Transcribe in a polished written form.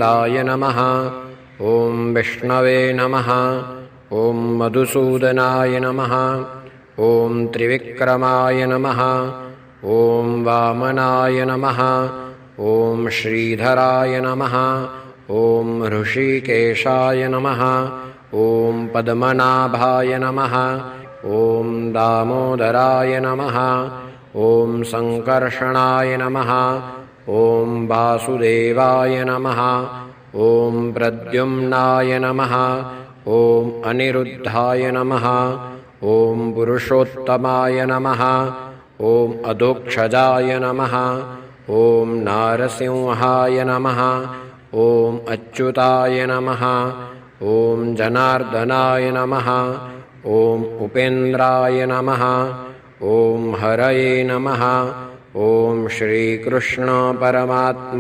गोविन्दाय नमः। ॐ विष्णवे नमः। ॐ मधुसूदनाय नमः। ॐ त्रिविक्रमाय नमः। ॐ वामनाय नमः। ॐ श्रीधराय नमः। ॐ ऋषिकेशाय नमः। ॐ पद्मनाभाय नमः। ॐ दामोदराय नमः। ॐ सङ्कर्षणाय नमः। ॐ वासुदेवाय नमः। ॐ प्रद्युम्नाय नमः। ॐ अनिरुद्धाय नमः। ॐ पुरुषोत्तमाय नमः। ॐ अधोक्षजाय नमः। ॐ नारसिंहाय नमः। ॐ अच्युताय नमः। ॐ जनार्दनाय नमः। ॐ उपेन्द्राय नमः। ॐ हरये नमः। ॐ श्रीकृष्ण परमात्मा